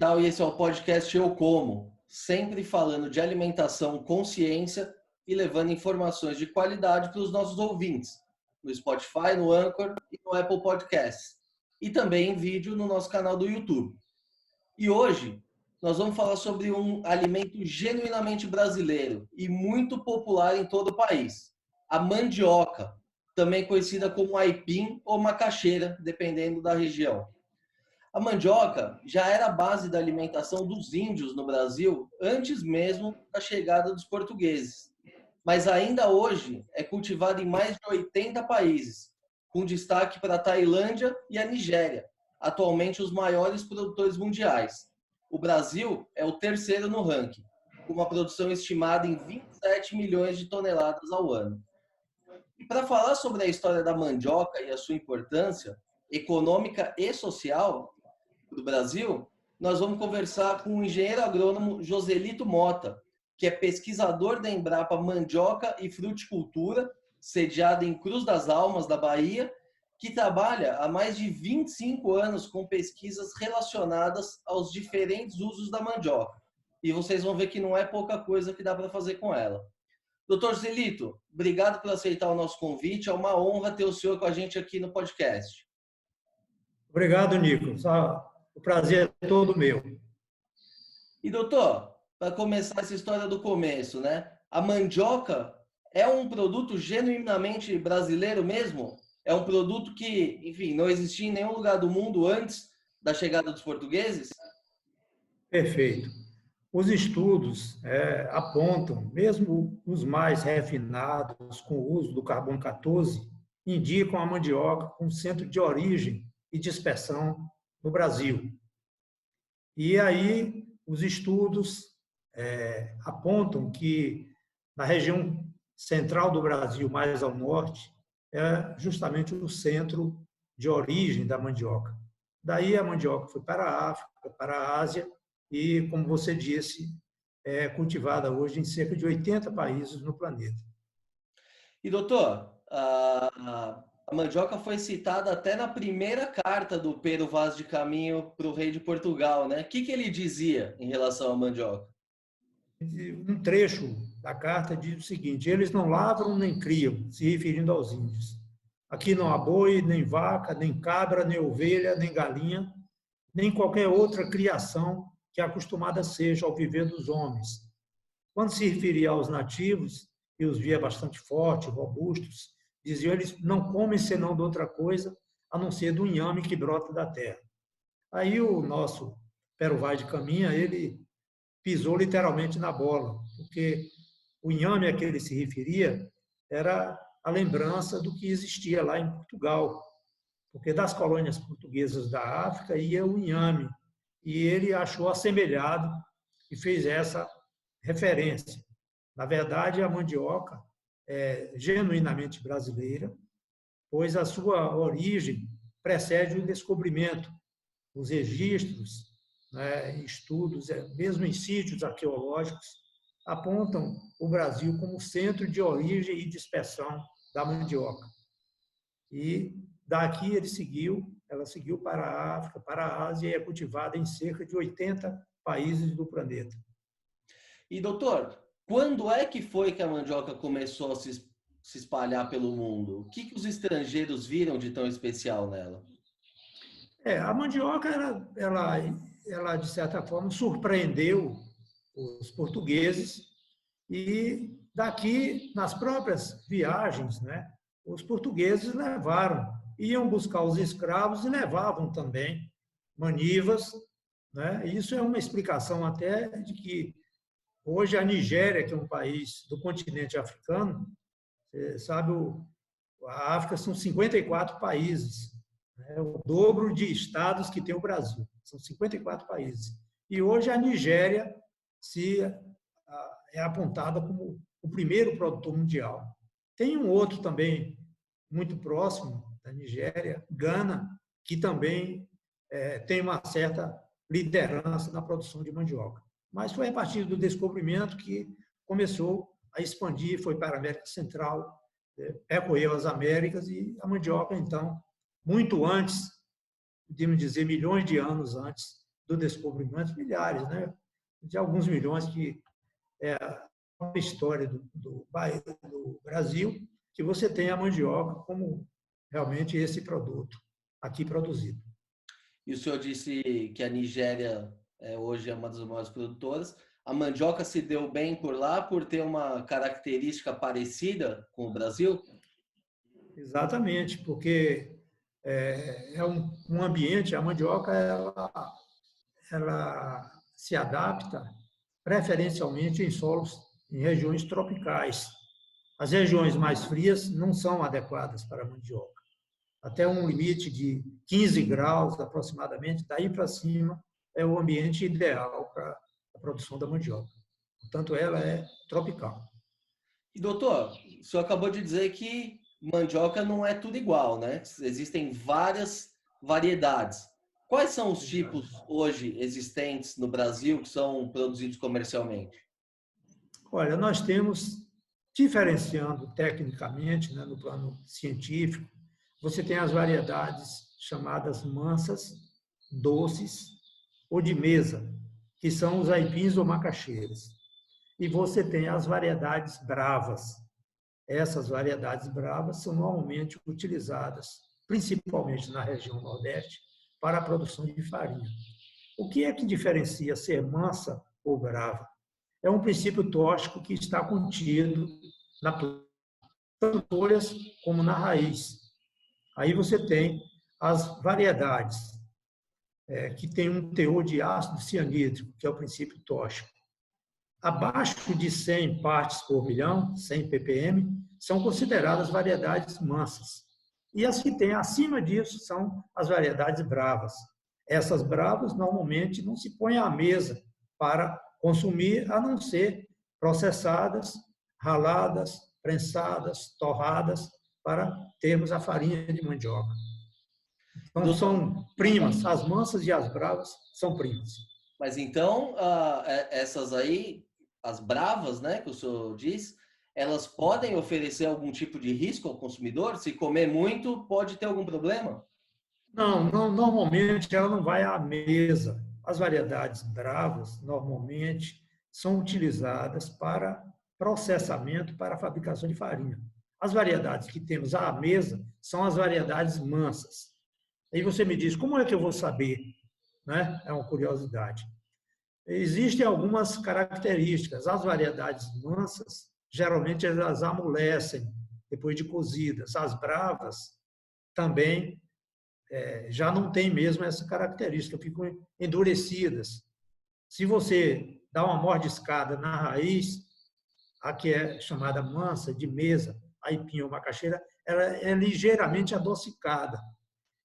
Vital e esse é o podcast Eu Como, sempre falando de alimentação com ciência e levando informações de qualidade para os nossos ouvintes, no Spotify, no Anchor e no Apple Podcasts, e também em vídeo no nosso canal do YouTube. E hoje nós vamos falar sobre um alimento genuinamente brasileiro e muito popular em todo o país, a mandioca, também conhecida como aipim ou macaxeira, dependendo da região. A mandioca já era a base da alimentação dos índios no Brasil antes mesmo da chegada dos portugueses. Mas ainda hoje é cultivada em mais de 80 países, com destaque para a Tailândia e a Nigéria, atualmente os maiores produtores mundiais. O Brasil é o terceiro no ranking, com uma produção estimada em 27 milhões de toneladas ao ano. E para falar sobre a história da mandioca e a sua importância econômica e social do Brasil, nós vamos conversar com o engenheiro agrônomo Joselito Mota, que é pesquisador da Embrapa Mandioca e Fruticultura, sediada em Cruz das Almas, da Bahia, que trabalha há mais de 25 anos com pesquisas relacionadas aos diferentes usos da mandioca. E vocês vão ver que não é pouca coisa que dá para fazer com ela. Doutor Joselito, obrigado por aceitar o nosso convite. É uma honra ter o senhor com a gente aqui no podcast. Obrigado, Nico. O prazer é todo meu. E, doutor, para começar essa história do começo, né? A mandioca é um produto genuinamente brasileiro mesmo? É um produto que, enfim, não existia em nenhum lugar do mundo antes da chegada dos portugueses? Perfeito. Os estudos apontam, mesmo os mais refinados, com o uso do carbono 14, indicam a mandioca como centro de origem e dispersão no Brasil. E aí os estudos apontam que na região central do Brasil, mais ao norte, é justamente o centro de origem da mandioca. Daí a mandioca foi para a África, para a Ásia e, como você disse, é cultivada hoje em cerca de 80 países no planeta. E, doutor, a mandioca foi citada até na primeira carta do Pero Vaz de Caminho para o rei de Portugal, né? O que ele dizia em relação à mandioca? Um trecho da carta diz o seguinte: eles não lavram nem criam, se referindo aos índios. Aqui não há boi, nem vaca, nem cabra, nem ovelha, nem galinha, nem qualquer outra criação que acostumada seja ao viver dos homens. Quando se referia aos nativos, e os via bastante fortes, robustos, diziam eles não comem senão de outra coisa, a não ser do inhame que brota da terra. Aí o nosso Pero Vaz de Caminha, ele pisou literalmente na bola, porque o inhame a que ele se referia era a lembrança do que existia lá em Portugal, porque das colônias portuguesas da África ia o inhame, e ele achou assemelhado e fez essa referência. Na verdade, a mandioca é genuinamente brasileira, pois a sua origem precede o descobrimento. Os registros, estudos, mesmo em sítios arqueológicos, apontam o Brasil como centro de origem e dispersão da mandioca. E daqui ela seguiu para a África, para a Ásia e é cultivada em cerca de 80 países do planeta. E, doutor, quando é que foi que a mandioca começou a se espalhar pelo mundo? O que os estrangeiros viram de tão especial nela? A mandioca, ela, de certa forma, surpreendeu os portugueses e daqui, nas próprias viagens, os portugueses iam buscar os escravos e levavam também manivas. Isso é uma explicação até de que hoje a Nigéria, que é um país do continente africano, você sabe, a África são 54 países, o dobro de estados que tem o Brasil, são 54 países. E hoje a Nigéria é apontada como o primeiro produtor mundial. Tem um outro também muito próximo da Nigéria, Gana, que também tem uma certa liderança na produção de mandioca. Mas foi a partir do descobrimento que começou a expandir, foi para a América Central, percorreu as Américas e a mandioca, então, muito antes, podemos dizer milhões de anos antes do descobrimento, milhares, né? De alguns milhões, que é a história do Brasil, que você tem a mandioca como realmente esse produto aqui produzido. E o senhor disse que a Nigéria hoje é uma das maiores produtoras. A mandioca se deu bem por lá por ter uma característica parecida com o Brasil? Exatamente, porque é um ambiente, a mandioca ela se adapta preferencialmente em solos, em regiões tropicais. As regiões mais frias não são adequadas para a mandioca. Até um limite de 15 graus aproximadamente, daí para cima é o ambiente ideal para a produção da mandioca. Portanto, ela é tropical. E doutor, o senhor acabou de dizer que mandioca não é tudo igual, né? Existem várias variedades. Quais são os tipos hoje existentes no Brasil que são produzidos comercialmente? Olha, nós temos, diferenciando tecnicamente, né, no plano científico, você tem as variedades chamadas mansas, doces ou de mesa, que são os aipins ou macaxeiras. E você tem as variedades bravas. Essas variedades bravas são normalmente utilizadas, principalmente na região Nordeste, para a produção de farinha. O que é que diferencia ser mansa ou brava? É um princípio tóxico que está contido na planta, tanto folhas como na raiz. Aí você tem as variedades que têm um teor de ácido cianídrico, que é o princípio tóxico. Abaixo de 100 partes por milhão, 100 ppm, são consideradas variedades mansas. E as que têm acima disso são as variedades bravas. Essas bravas normalmente não se põem à mesa para consumir, a não ser processadas, raladas, prensadas, torradas, para termos a farinha de mandioca. Então, são primas, as mansas e as bravas são primas. Mas então, essas aí, as bravas, né, que o senhor diz, elas podem oferecer algum tipo de risco ao consumidor? Se comer muito, pode ter algum problema? Não, normalmente ela não vai à mesa. As variedades bravas, normalmente, são utilizadas para processamento, para a fabricação de farinha. As variedades que temos à mesa são as variedades mansas. Aí você me diz, como é que eu vou saber? Né? É uma curiosidade. Existem algumas características. As variedades mansas, geralmente, elas amolecem depois de cozidas. As bravas também já não têm mesmo essa característica, ficam endurecidas. Se você dá uma mordiscada na raiz, a que é chamada mansa, de mesa, aipim ou macaxeira, ela é ligeiramente adocicada.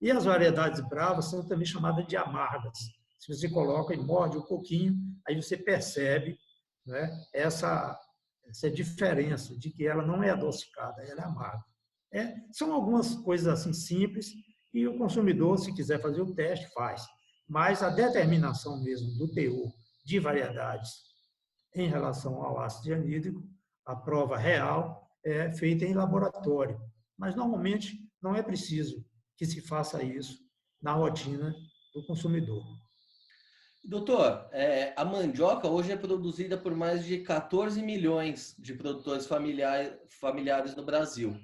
E as variedades bravas são também chamadas de amargas. Se você coloca e morde um pouquinho, aí você percebe, né, essa diferença de que ela não é adocicada, ela é amarga. São algumas coisas assim simples e o consumidor, se quiser fazer o teste, faz. Mas a determinação mesmo do teor de variedades em relação ao ácido cianídrico, a prova real é feita em laboratório. Mas, normalmente, não é preciso que se faça isso na rotina do consumidor. Doutor, a mandioca hoje é produzida por mais de 14 milhões de produtores familiares no Brasil,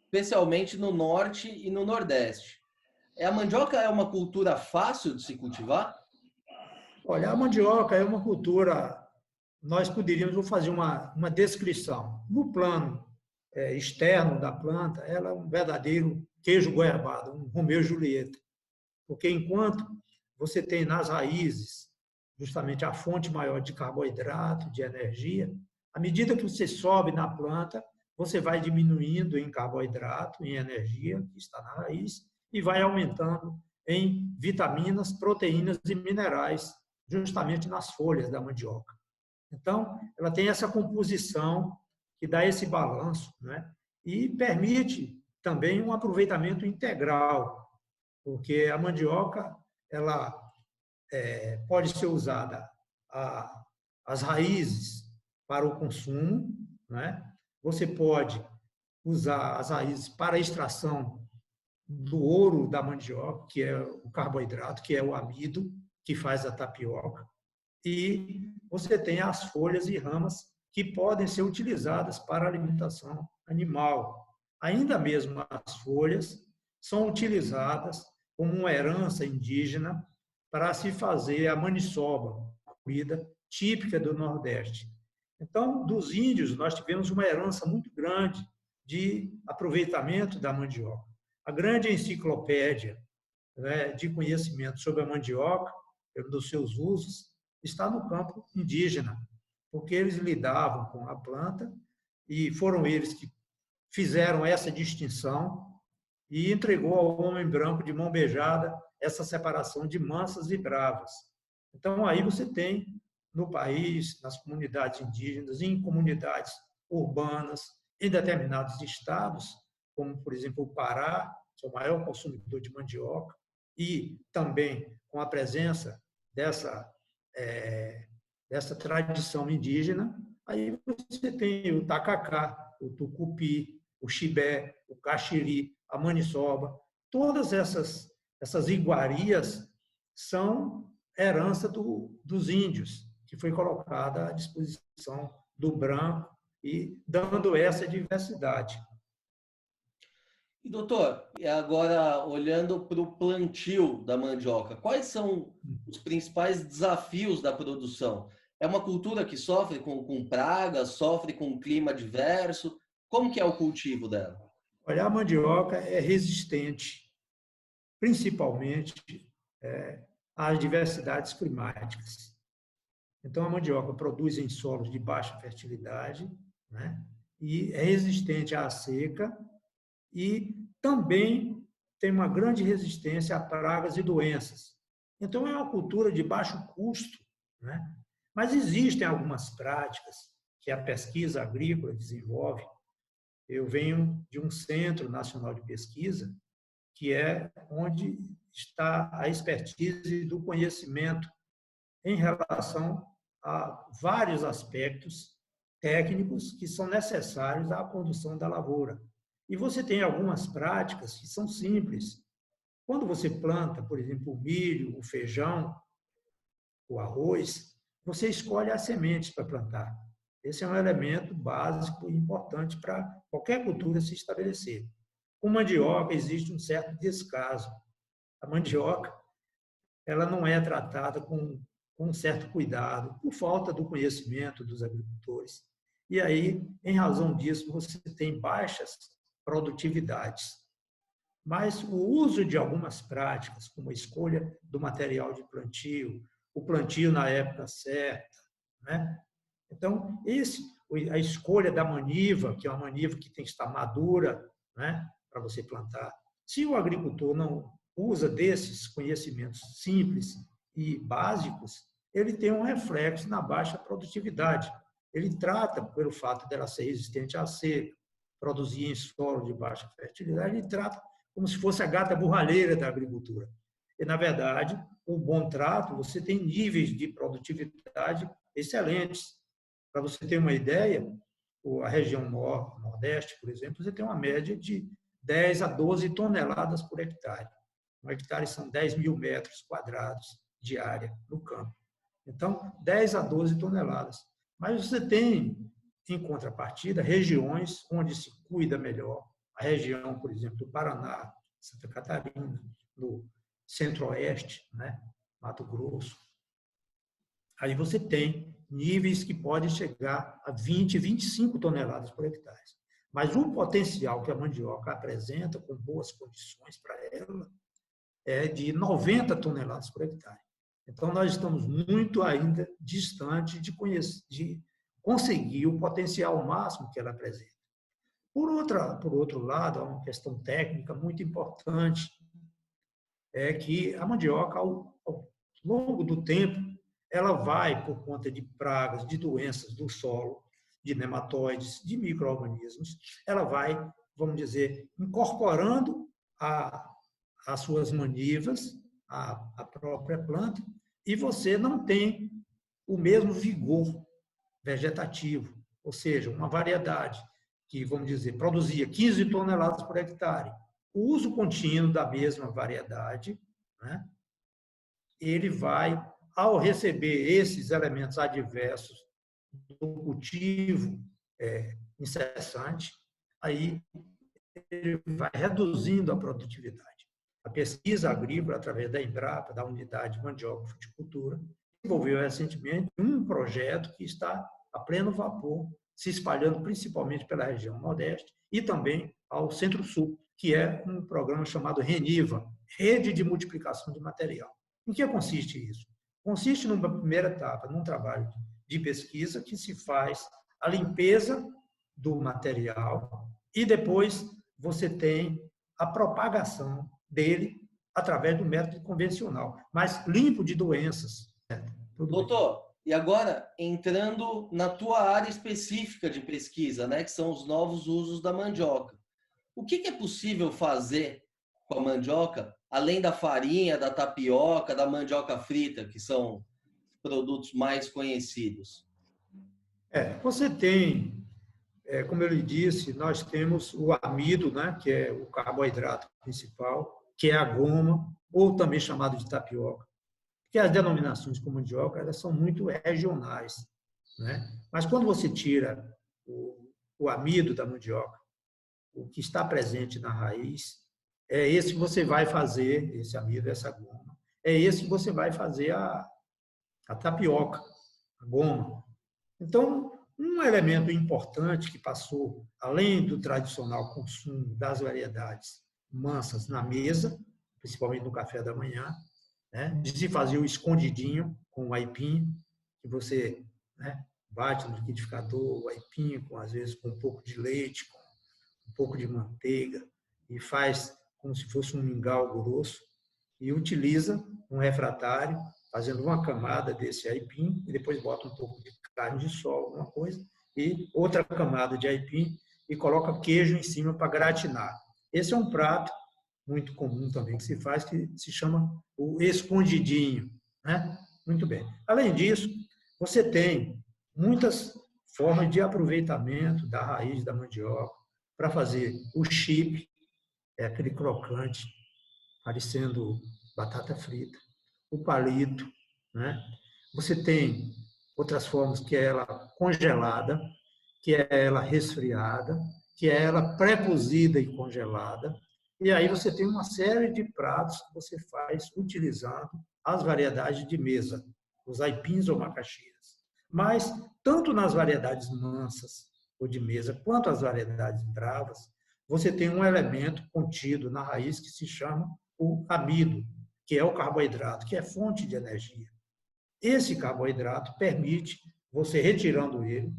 especialmente no Norte e no Nordeste. A mandioca é uma cultura fácil de se cultivar? Olha, a mandioca é uma cultura, nós poderíamos fazer uma descrição. No plano externo da planta, ela é um verdadeiro queijo goiabado, um Romeu e Julieta. Porque enquanto você tem nas raízes justamente a fonte maior de carboidrato, de energia, à medida que você sobe na planta, você vai diminuindo em carboidrato, em energia, que está na raiz, e vai aumentando em vitaminas, proteínas e minerais, justamente nas folhas da mandioca. Então, ela tem essa composição que dá esse balanço, né? E permite também um aproveitamento integral, porque a mandioca ela pode ser usada as raízes para o consumo, né? Você pode usar as raízes para a extração do ouro da mandioca, que é o carboidrato, que é o amido, que faz a tapioca, e você tem as folhas e ramas que podem ser utilizadas para alimentação animal. Ainda mesmo as folhas são utilizadas como uma herança indígena para se fazer a maniçoba, comida típica do Nordeste. Então, dos índios, nós tivemos uma herança muito grande de aproveitamento da mandioca. A grande enciclopédia, né, de conhecimento sobre a mandioca, dos seus usos, está no campo indígena, porque eles lidavam com a planta e foram eles que fizeram essa distinção e entregou ao homem branco de mão beijada essa separação de mansas e bravas. Então, aí você tem no país, nas comunidades indígenas, em comunidades urbanas, em determinados estados, como, por exemplo, o Pará, que é o maior consumidor de mandioca, e também com a presença dessa tradição indígena, aí você tem o tacacá, o tucupi, o chibé, o caxiri, a maniçoba. Todas essas iguarias são herança dos índios, que foi colocada à disposição do branco e dando essa diversidade. E, doutor, agora olhando para o plantio da mandioca, quais são os principais desafios da produção? É uma cultura que sofre com pragas, sofre com clima adverso? Como que é o cultivo dela? Olha, a mandioca é resistente, principalmente às diversidades climáticas. Então, a mandioca produz em solos de baixa fertilidade, né? E é resistente à seca e também tem uma grande resistência a pragas e doenças. Então, é uma cultura de baixo custo, né? Mas existem algumas práticas que a pesquisa agrícola desenvolve. Eu venho de um Centro Nacional de Pesquisa, que é onde está a expertise do conhecimento em relação a vários aspectos técnicos que são necessários à condução da lavoura. E você tem algumas práticas que são simples. Quando você planta, por exemplo, o milho, o feijão, o arroz, você escolhe as sementes para plantar. Esse é um elemento básico e importante para qualquer cultura se estabelecer. Com mandioca existe um certo descaso. A mandioca ela não é tratada com um certo cuidado, por falta do conhecimento dos agricultores. E aí, em razão disso, você tem baixas produtividades. Mas o uso de algumas práticas, como a escolha do material de plantio, o plantio na época certa, né? Então, a escolha da maniva, que é uma maniva que tem que estar madura, né, para você plantar. Se o agricultor não usa desses conhecimentos simples e básicos, ele tem um reflexo na baixa produtividade. Ele trata, pelo fato dela ser resistente à seca, produzir em solo de baixa fertilidade, ele trata como se fosse a gata borralheira da agricultura. E, na verdade, com o bom trato, você tem níveis de produtividade excelentes. Para você ter uma ideia, a região Nordeste, por exemplo, você tem uma média de 10 a 12 toneladas por hectare. Um hectare são 10 mil metros quadrados de área no campo. Então, 10 a 12 toneladas. Mas você tem, em contrapartida, regiões onde se cuida melhor. A região, por exemplo, do Paraná, Santa Catarina, no Centro-Oeste, né? Mato Grosso. Aí você tem níveis que podem chegar a 20, 25 toneladas por hectare. Mas o potencial que a mandioca apresenta, com boas condições para ela, é de 90 toneladas por hectare. Então, nós estamos muito ainda distante de conseguir o potencial máximo que ela apresenta. Por outro lado, há uma questão técnica muito importante, é que a mandioca, ao longo do tempo, ela vai, por conta de pragas, de doenças do solo, de nematóides, de micro-organismos, ela vai, vamos dizer, incorporando as suas manivas, a própria planta, e você não tem o mesmo vigor vegetativo, ou seja, uma variedade que, vamos dizer, produzia 15 toneladas por hectare. O uso contínuo da mesma variedade, né, ele vai, ao receber esses elementos adversos do cultivo incessante, aí ele vai reduzindo a produtividade. A pesquisa agrícola, através da Embrapa, da Unidade de Mandioca e Fruticultura, desenvolveu recentemente um projeto que está a pleno vapor, se espalhando principalmente pela região Nordeste e também ao Centro-Sul, que é um programa chamado RENIVA, Rede de Multiplicação de Material. Em que consiste isso? Consiste, numa primeira etapa, num trabalho de pesquisa que se faz a limpeza do material e depois você tem a propagação dele através do método convencional, mas limpo de doenças. Doutor, e agora entrando na tua área específica de pesquisa, né, que são os novos usos da mandioca. O que é possível fazer com a mandioca, além da farinha, da tapioca, da mandioca frita, que são produtos mais conhecidos? Você tem, como eu lhe disse, nós temos o amido, né, que é o carboidrato principal, que é a goma, ou também chamado de tapioca, que as denominações como mandioca, elas são muito regionais, né? Mas quando você tira o amido da mandioca, o que está presente na raiz, é esse que você vai fazer, esse amido, essa goma, é esse que você vai fazer a tapioca, a goma. Então, um elemento importante que passou, além do tradicional consumo das variedades mansas na mesa, principalmente no café da manhã, né, de se fazer o escondidinho com o aipim, que você, né, bate no liquidificador, o aipim, às vezes com um pouco de leite, com um pouco de manteiga, e faz como se fosse um mingau grosso, e utiliza um refratário, fazendo uma camada desse aipim, e depois bota um pouco de carne de sol, alguma coisa, e outra camada de aipim, e coloca queijo em cima para gratinar. Esse é um prato muito comum também que se faz, que se chama o escondidinho, né? Muito bem. Além disso, você tem muitas formas de aproveitamento da raiz da mandioca para fazer o chip, aquele crocante, parecendo batata frita, o palito, né? Você tem outras formas, que é ela congelada, que é ela resfriada, que é ela pré-cozida e congelada. E aí você tem uma série de pratos que você faz utilizando as variedades de mesa, os aipins ou macaxeiras. Mas, tanto nas variedades mansas ou de mesa, quanto as variedades bravas, você tem um elemento contido na raiz que se chama o amido, que é o carboidrato, que é fonte de energia. Esse carboidrato permite, você retirando ele,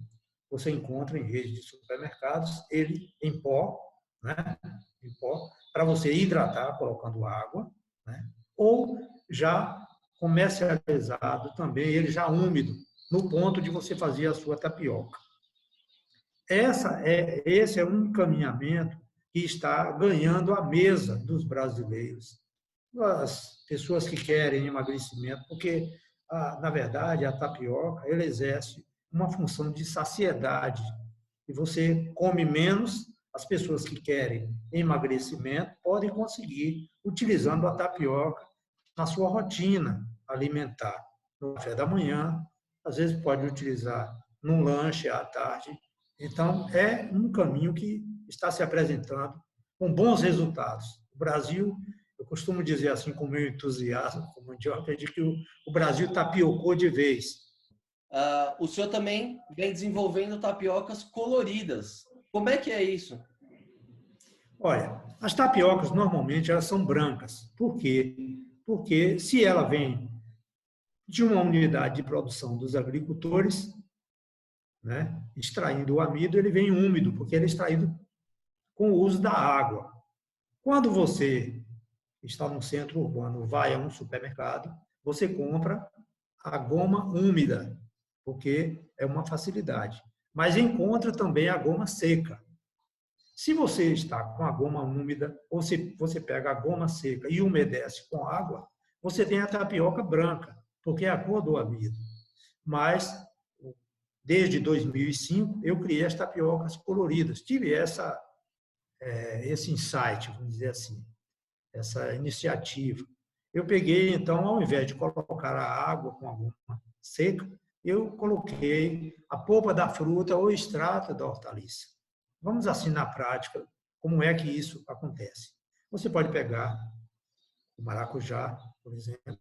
você encontra em rede de supermercados, ele em pó, né? Em pó, para você hidratar colocando água, né? Ou já comercializado também, ele já úmido, no ponto de você fazer a sua tapioca. Esse é um encaminhamento que está ganhando a mesa dos brasileiros, as pessoas que querem emagrecimento, porque, na verdade, a tapioca ela exerce uma função de saciedade. E você come menos, as pessoas que querem emagrecimento podem conseguir utilizando a tapioca na sua rotina alimentar. No café da manhã, às vezes pode utilizar num lanche à tarde. Então, é um caminho que está se apresentando com bons resultados. O Brasil, eu costumo dizer assim, com meu entusiasmo, como mandioca, de que o Brasil tapiocou de vez. O senhor também vem desenvolvendo tapiocas coloridas. Como é que é isso? Olha, as tapiocas, normalmente, elas são brancas. Por quê? Porque se ela vem de uma unidade de produção dos agricultores, né, extraindo o amido, ele vem úmido, porque ele é extraído com o uso da água. Quando você está no centro urbano, vai a um supermercado, você compra a goma úmida, porque é uma facilidade. Mas encontra também a goma seca. Se você está com a goma úmida, ou se você pega a goma seca e umedece com água, você tem a tapioca branca, porque é a cor do amido. Mas, desde 2005, eu criei as tapiocas coloridas. Tive esse insight, vamos dizer assim, essa iniciativa. Eu peguei, então, ao invés de colocar a água com a goma seca, eu coloquei a polpa da fruta ou extrato da hortaliça. Vamos assim na prática como é que isso acontece. Você pode pegar o maracujá, por exemplo,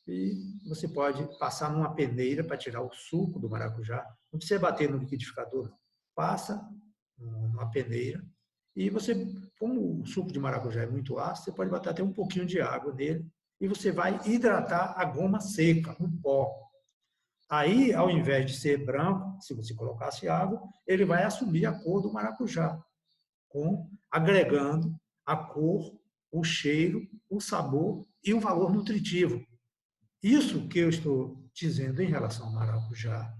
e você pode passar numa peneira para tirar o suco do maracujá. Não precisa bater no liquidificador, passa numa peneira e você, como o suco de maracujá é muito ácido, você pode botar até um pouquinho de água nele e você vai hidratar a goma seca, um pó. Aí, ao invés de ser branco, se você colocasse água, ele vai assumir a cor do maracujá, agregando a cor, o cheiro, o sabor e o valor nutritivo. Isso que eu estou dizendo em relação ao maracujá.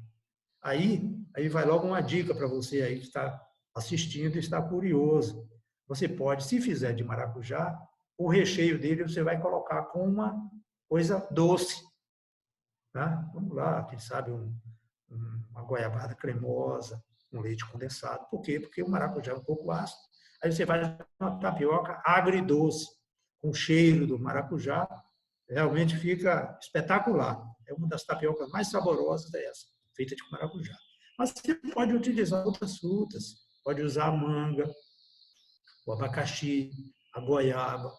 Aí vai logo uma dica para você aí que está assistindo e está curioso. Você pode, se fizer de maracujá, o recheio dele você vai colocar com uma coisa doce. Tá? Vamos lá, quem sabe uma goiabada cremosa, um leite condensado. Por quê? Porque o maracujá é um pouco ácido. Aí você faz uma tapioca agridoce, com cheiro do maracujá, realmente fica espetacular. É uma das tapiocas mais saborosas dessa, feita de maracujá. Mas você pode utilizar outras frutas, pode usar a manga, o abacaxi, a goiaba,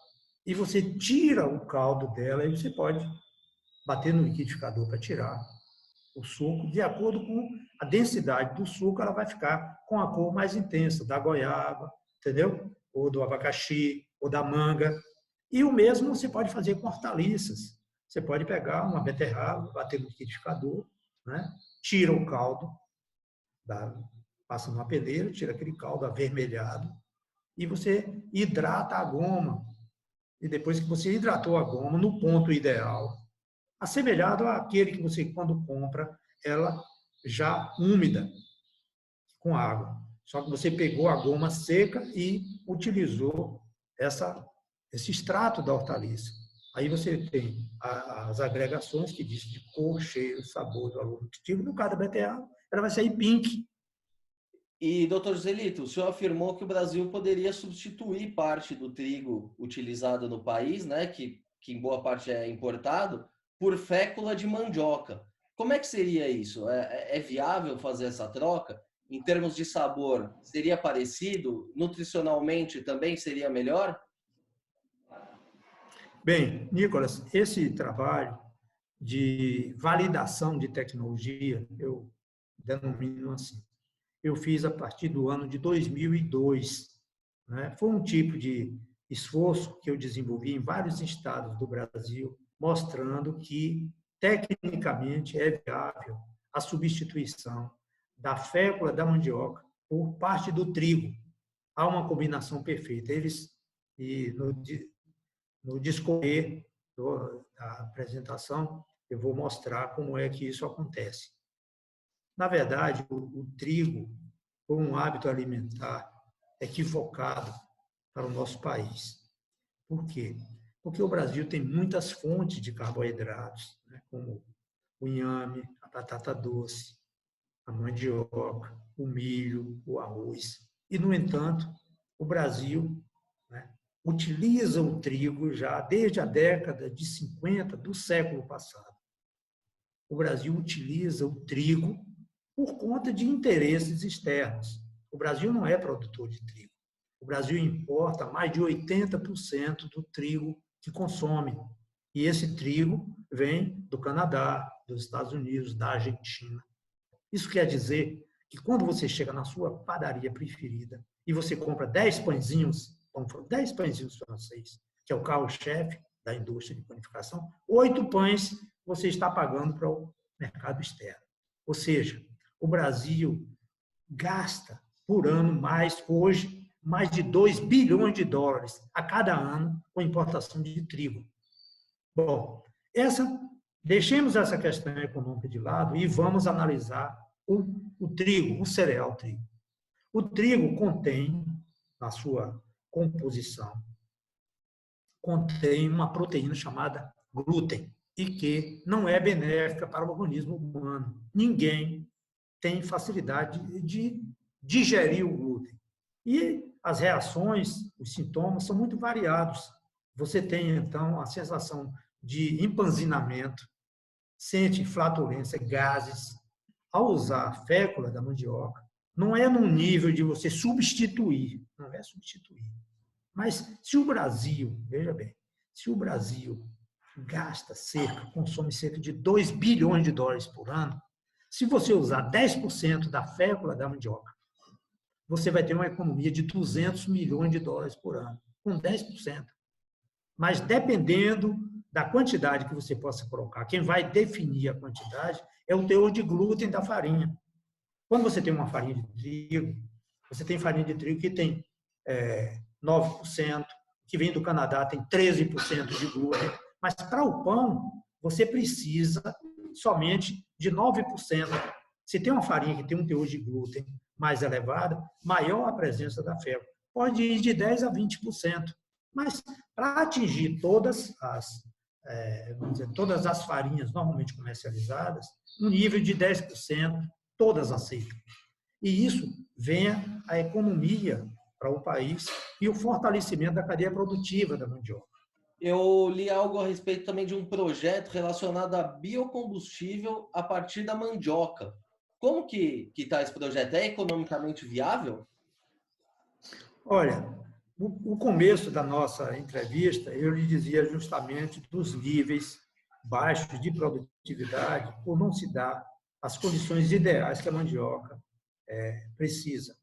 e você tira o caldo dela e você pode bater no liquidificador para tirar o suco. De acordo com a densidade do suco, ela vai ficar com a cor mais intensa, da goiaba, entendeu? Ou do abacaxi, ou da manga. E o mesmo você pode fazer com hortaliças. Você pode pegar uma beterraba, bater no liquidificador, né? Tira o caldo, passa numa peneira, tira aquele caldo avermelhado e você hidrata a goma. E depois que você hidratou a goma no ponto ideal, assemelhado àquele que você, quando compra, ela já úmida, com água. Só que você pegou a goma seca e utilizou esse extrato da hortaliça. Aí você tem as agregações que diz de cor, cheiro, sabor, valor nutritivo. No caso da beterraba, ela vai sair pink. E, doutor Zelito, o senhor afirmou que o Brasil poderia substituir parte do trigo utilizado no país, né, que em boa parte é importado, por fécula de mandioca. Como é que seria isso? É viável fazer essa troca? Em termos de sabor, seria parecido? Nutricionalmente também seria melhor? Bem, Nicolas, esse trabalho de validação de tecnologia, eu denomino assim, eu fiz a partir do ano de 2002. Né? Foi um tipo de esforço que eu desenvolvi em vários estados do Brasil, mostrando que, tecnicamente, é viável a substituição da fécula da mandioca por parte do trigo. Há uma combinação perfeita. No discorrer da apresentação, eu vou mostrar como é que isso acontece. Na verdade, o trigo foi um hábito alimentar equivocado para o nosso país. Por quê? Porque o Brasil tem muitas fontes de carboidratos, né, como o inhame, a batata doce, a mandioca, o milho, o arroz. E, no entanto, o Brasil, né, utiliza o trigo já desde a década de 50 do século passado. O Brasil utiliza o trigo por conta de interesses externos. O Brasil não é produtor de trigo. O Brasil importa mais de 80% do trigo que consome. E esse trigo vem do Canadá, dos Estados Unidos, da Argentina. Isso quer dizer que quando você chega na sua padaria preferida e você compra 10 pãezinhos, 10 pãezinhos francês, que é o carro-chefe da indústria de panificação, 8 pães você está pagando para o mercado externo. Ou seja, o Brasil gasta por ano hoje, mais de 2 bilhões de dólares a cada ano com importação de trigo. Bom, deixemos essa questão econômica de lado e vamos analisar o trigo, o cereal trigo. O trigo contém, na sua composição, contém uma proteína chamada glúten e que não é benéfica para o organismo humano. Ninguém tem facilidade de digerir o glúten. E as reações, os sintomas são muito variados. você tem, então, a sensação de empanzinamento, sente flatulência, gases. Ao usar a fécula da mandioca, não é num nível de você substituir, não é substituir. Mas se o Brasil, veja bem, se o Brasil consome cerca de 2 bilhões de dólares por ano, se você usar 10% da fécula da mandioca, você vai ter uma economia de 200 milhões de dólares por ano, com 10%. Mas dependendo da quantidade que você possa colocar, quem vai definir a quantidade é o teor de glúten da farinha. Quando você tem uma farinha de trigo, você tem farinha de trigo que tem 9%, que vem do Canadá tem 13% de glúten, mas para o pão você precisa somente de 9%. Se tem uma farinha que tem um teor de glúten mais elevado, maior a presença da fécula. Pode ir de 10% a 20%. Mas para atingir todas as farinhas normalmente comercializadas, um nível de 10%, todas aceitam. E isso vem a economia para o país e o fortalecimento da cadeia produtiva da mandioca. Eu li algo a respeito também de um projeto relacionado a biocombustível a partir da mandioca. Como que está esse projeto? É economicamente viável? Olha, o começo da nossa entrevista, eu lhe dizia justamente dos níveis baixos de produtividade por não se dar as condições ideais que a mandioca precisa.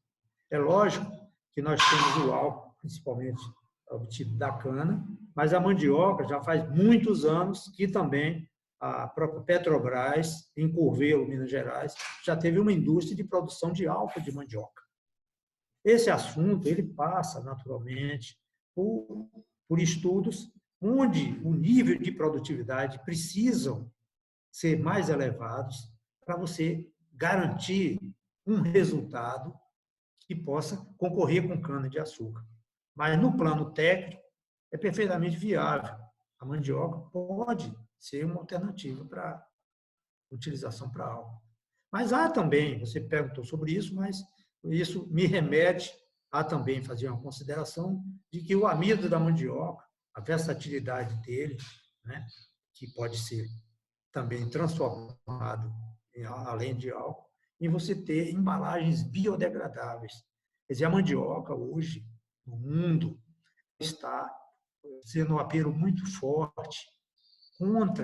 É lógico que nós temos o álcool, principalmente obtido da cana, mas a mandioca já faz muitos anos que também a própria Petrobras, em Curvelo, Minas Gerais, já teve uma indústria de produção de álcool de mandioca. Esse assunto ele passa naturalmente por estudos onde o nível de produtividade precisam ser mais elevados para você garantir um resultado que possa concorrer com cana-de-açúcar. Mas no plano técnico é perfeitamente viável. A mandioca pode ser uma alternativa para utilização para álcool. Mas há também, você perguntou sobre isso, mas isso me remete a também fazer uma consideração de que o amido da mandioca, a versatilidade dele, né, que pode ser também transformado, além de álcool, em você ter embalagens biodegradáveis. Quer dizer, a mandioca hoje, no mundo, está sendo um apelo muito forte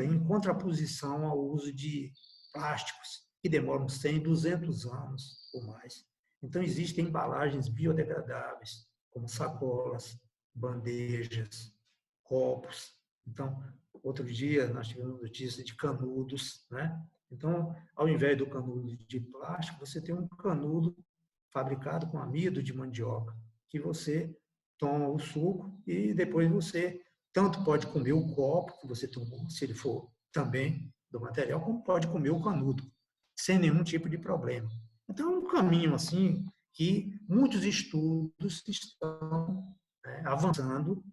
em contraposição ao uso de plásticos, que demoram 100, 200 anos ou mais. Então, existem embalagens biodegradáveis, como sacolas, bandejas, copos. Então, outro dia nós tivemos notícia de canudos, né? Então, ao invés do canudo de plástico, você tem um canudo fabricado com amido de mandioca, que você toma o suco e depois você tanto pode comer o copo que você tomou, se ele for também do material, como pode comer o canudo, sem nenhum tipo de problema. Então, é um caminho assim que muitos estudos estão avançando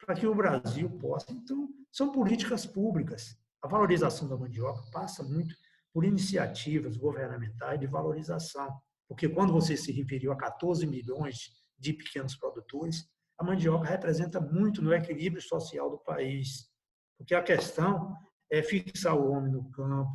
para que o Brasil possa. Então, são políticas públicas. A valorização da mandioca passa muito por iniciativas governamentais de valorização, porque quando você se referiu a 14 milhões de pequenos produtores, a mandioca representa muito no equilíbrio social do país, porque a questão é fixar o homem no campo,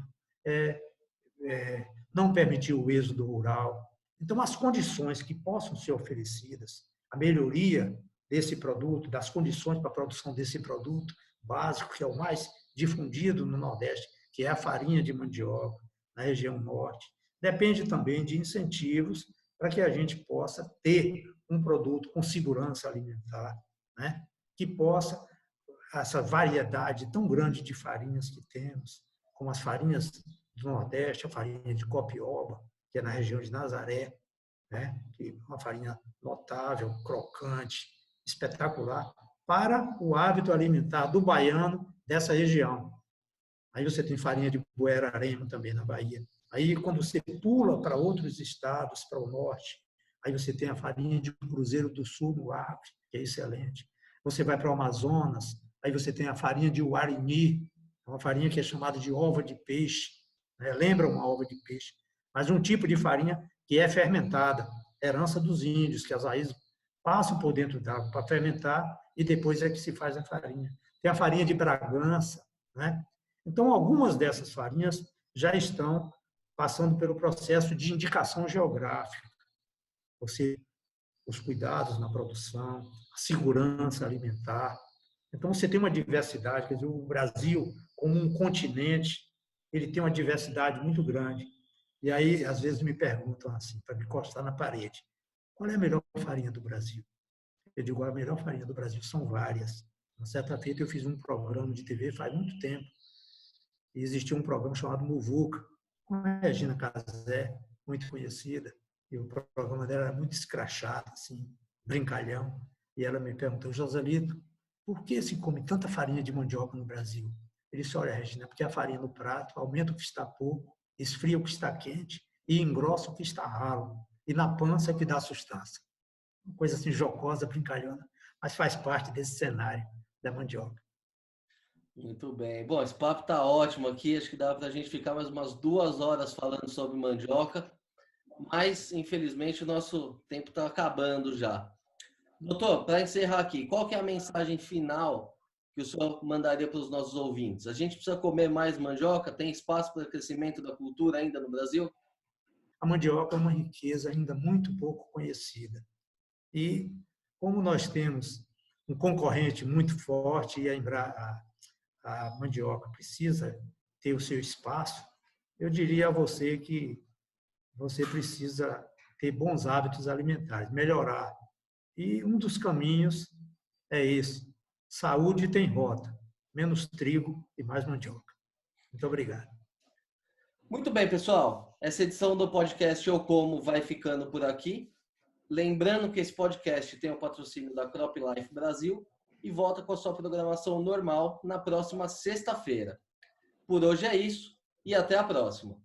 não permitir o êxodo rural. Então, as condições que possam ser oferecidas, a melhoria desse produto, das condições para a produção desse produto básico, que é o mais difundido no Nordeste, que é a farinha de mandioca, na região norte, depende também de incentivos para que a gente possa ter um produto com segurança alimentar, né? Que possa, essa variedade tão grande de farinhas que temos, como as farinhas do Nordeste, a farinha de Copioba, que é na região de Nazaré, né? Que é uma farinha notável, crocante, espetacular, para o hábito alimentar do baiano dessa região. Aí você tem farinha de Buerarema também na Bahia. Aí, quando você pula para outros estados, para o norte, aí você tem a farinha de Cruzeiro do Sul, no Acre, que é excelente. Você vai para o Amazonas, aí você tem a farinha de Uarini, uma farinha que é chamada de ova de peixe, né? Lembra uma ova de peixe, mas um tipo de farinha que é fermentada, herança dos índios, que as raízes passam por dentro d'água para fermentar e depois é que se faz a farinha. Tem a farinha de Bragança, né? Então, algumas dessas farinhas já estão passando pelo processo de indicação geográfica, ou seja, os cuidados na produção, a segurança alimentar. Então, você tem uma diversidade, quer dizer, o Brasil, como um continente, ele tem uma diversidade muito grande. E aí, às vezes, me perguntam assim, para me encostar na parede, qual é a melhor farinha do Brasil? Eu digo, a melhor farinha do Brasil são várias. Uma certa feita, eu fiz um programa de TV faz muito tempo, e existia um programa chamado Muvuca, com a Regina Casé, muito conhecida, e o programa dela era muito escrachado, assim, brincalhão. E ela me perguntou, Joselito, por que se come tanta farinha de mandioca no Brasil? Ele disse, olha, Regina, porque a farinha no prato aumenta o que está pouco, esfria o que está quente e engrossa o que está ralo. E na pança é que dá sustância. Uma coisa assim jocosa, brincalhona, mas faz parte desse cenário da mandioca. Muito bem. Bom, esse papo tá ótimo aqui. Acho que dá para a gente ficar mais umas 2 horas falando sobre mandioca, mas infelizmente o nosso tempo está acabando já. Doutor, para encerrar aqui, qual que é a mensagem final que o senhor mandaria para os nossos ouvintes? A gente precisa comer mais mandioca? Tem espaço para crescimento da cultura ainda no Brasil? A mandioca é uma riqueza ainda muito pouco conhecida. E como nós temos um concorrente muito forte e a mandioca precisa ter o seu espaço, eu diria a você que você precisa ter bons hábitos alimentares, melhorar. E um dos caminhos é esse. Saúde tem rota, menos trigo e mais mandioca. Muito obrigado. Muito bem, pessoal. Essa edição do podcast Eu Como vai ficando por aqui. Lembrando que esse podcast tem o patrocínio da Crop Life Brasil e volta com a sua programação normal na próxima sexta-feira. Por hoje é isso e até a próxima.